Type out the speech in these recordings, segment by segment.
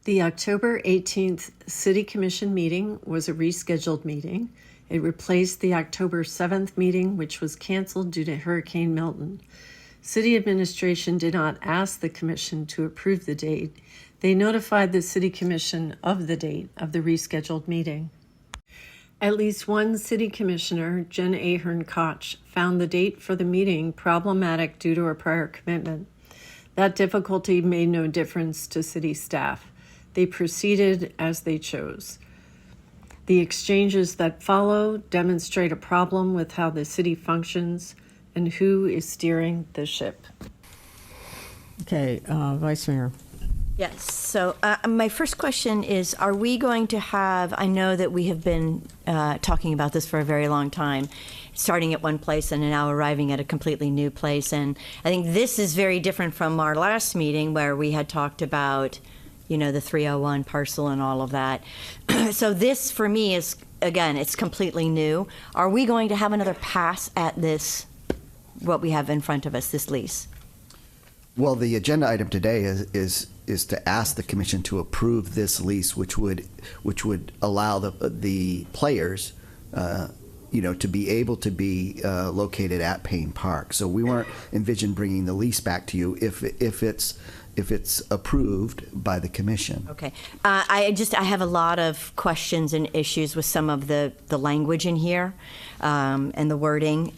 The October 18th City Commission meeting was a rescheduled meeting. It replaced the October 7th meeting, which was canceled due to Hurricane Milton. City administration did not ask the commission to approve the date. They notified the City Commission of the date of the rescheduled meeting. At least one city commissioner, Jen Ahearn Koch, found the date for the meeting problematic due to a prior commitment. That difficulty made no difference to city staff. They proceeded as they chose. The exchanges that follow demonstrate a problem with how the city functions and who is steering the ship. Okay, Vice Mayor. Yes, so my first question is, are we going to have, I know that we have been talking about this for a very long time, starting at one place and now arriving at a completely new place. And I think this is very different from our last meeting where we had talked about, you know, the 301 parcel and all of that. So this, for me, is, again, it's completely new. Are we going to have another pass at this, what we have in front of us, this lease? Well, the agenda item today is to ask the commission to approve this lease, which would allow the players, to be able to be located at Payne Park. So we weren't envision bringing the lease back to you if it's approved by the commission. Okay. I have a lot of questions and issues with some of the language in here and the wording.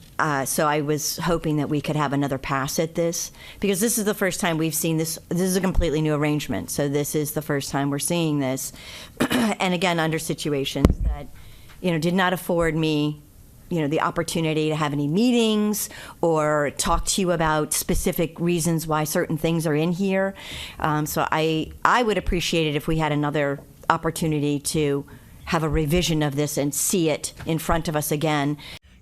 So I was hoping that we could have another pass at this, because this is the first time we've seen this. This is a completely new arrangement. So this is the first time we're seeing this. And again, under situations that, did not afford me, the opportunity to have any meetings or talk to you about specific reasons why certain things are in here. So I would appreciate it if we had another opportunity to have a revision of this and see it in front of us again.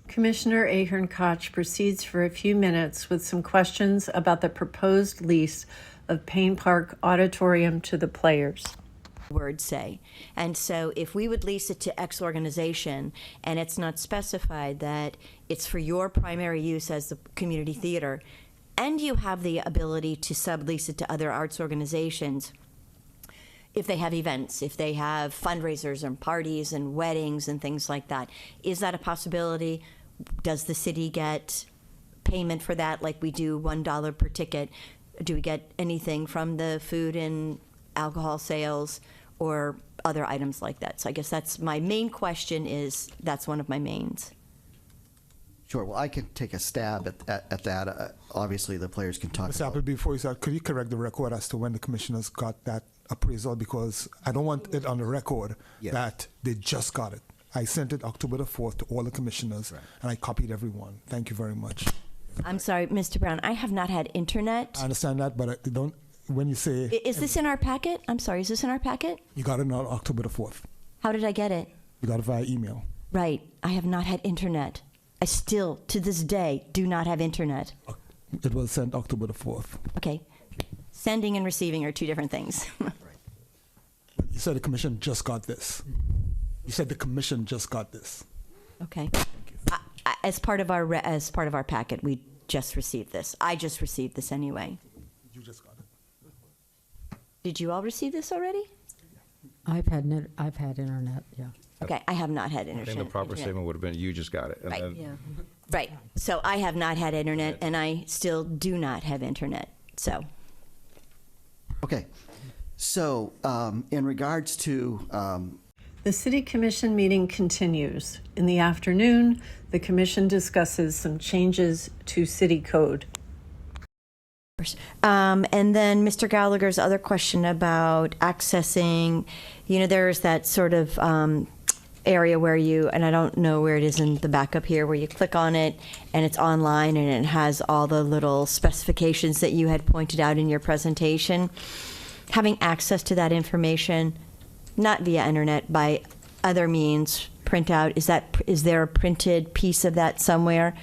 Commissioner Ahearn Koch proceeds for a few minutes with some questions about the proposed lease of Payne Park Auditorium to the players. Words say. And so if we would lease it to X organization and it's not specified that it's for your primary use as the community theater, and you have the ability to sublease it to other arts organizations, if they have events, if they have fundraisers and parties and weddings and things like that, is that a possibility? Does the city get payment for that like we do $1 per ticket? Do we get anything from the food and alcohol sales or other items like that? So I guess that's my main question, that's one of my mains. Sure. Well, I can take a stab at that. Obviously, the players can talk Mr. Apple, before you start, could you correct the record as to when the commissioners got that appraisal? Because I don't want it on the record that they just got it. I sent it October the 4th to all the commissioners, and I copied everyone. Thank you very much. I'm sorry, Mr. Brown, I have not had internet. I understand that, but I don't. When you say... Is this in our packet? I'm sorry, is this in our packet? You got it on October the 4th. How did I get it? You got it via email. Right. I have not had internet. I still, to this day, do not have internet. It was sent October the 4th. Okay. Sending and receiving are two different things. You said the commission just got this. You said the commission just got this. Okay. As part of our packet, we just received this. I just received this anyway. You just got it. Did you all receive this already? I've had internet, yeah. Okay, I have not had internet. I think the proper statement would have been, you just got it. And Right. then, Right. So I have not had internet, and I still do not have internet. So. Okay. So in regards to... The City Commission meeting continues. In the afternoon, the Commission discusses some changes to City Code. And then Mr. Gallagher's other question about accessing, there's that sort of area where and I don't know where it is in the backup here, where you click on it and it's online and it has all the little specifications that you had pointed out in your presentation. Having access to that information, not via internet, by other means, print out, is there a printed piece of that somewhere?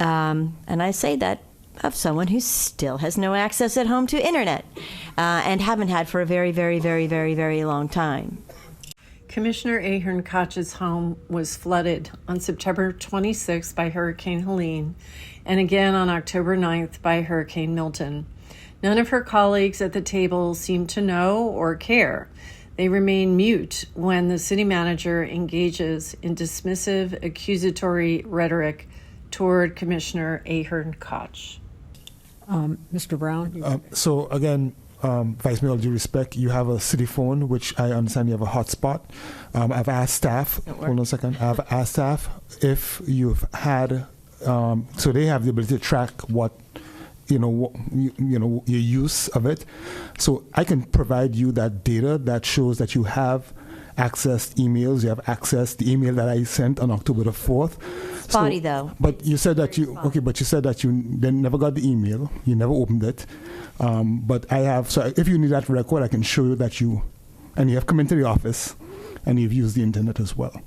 And I say that of someone who still has no access at home to internet and haven't had for a very, very, very, very, very long time. Commissioner Ahearn Koch's home was flooded on September 26th by Hurricane Helene and again on October 9th by Hurricane Milton. None of her colleagues at the table seem to know or care. They remain mute when the city manager engages in dismissive, accusatory rhetoric toward Commissioner Ahearn Koch. Mr. Brown? So again, Vice Mayor, all due respect, you have a city phone, which I understand you have a hotspot. I've asked staff, hold on a second, I've asked staff if you've had, so they have the ability to track what, your use of it. So I can provide you that data that shows that you have accessed emails, you have accessed the email that I sent on October the 4th. Spotty, though. But you said that but you said that you then never got the email, you never opened it. But I have, so if you need that record, I can show you that you have come into the office and you've used the internet as well.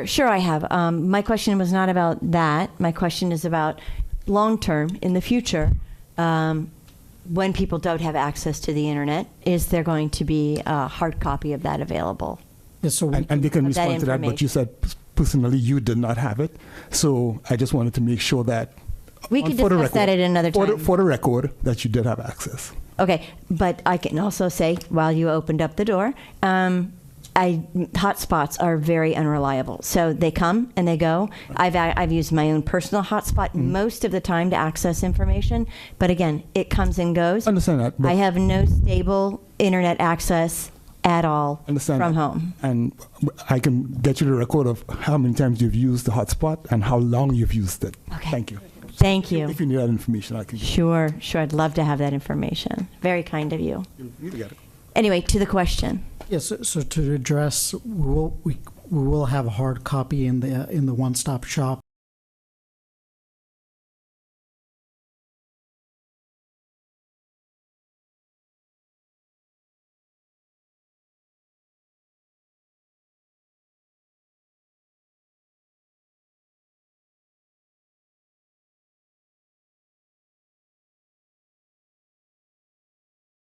Sure, I have. My question was not about that. My question is about long-term, in the future, when people don't have access to the internet, is there going to be a hard copy of that available? Yes, so And they can respond to that, but you said personally you did not have it. So I just wanted to make sure that We could discuss that at another time. For the record, that you did have access. Okay, but I can also say, while you opened up the door, hotspots are very unreliable. So they come and they go. I've used my own personal hotspot most of the time to access information, but again, it comes and goes. Understand that. I have no stable internet access at all from home. And I can get you the record of how many times you've used the hotspot and how long you've used it. Okay. Thank you. Thank you. If you need that information, I can. Sure. I'd love to have that information. Very kind of you. You get it. Anyway, to the question. Yes, so to address, we will have a hard copy in the one-stop shop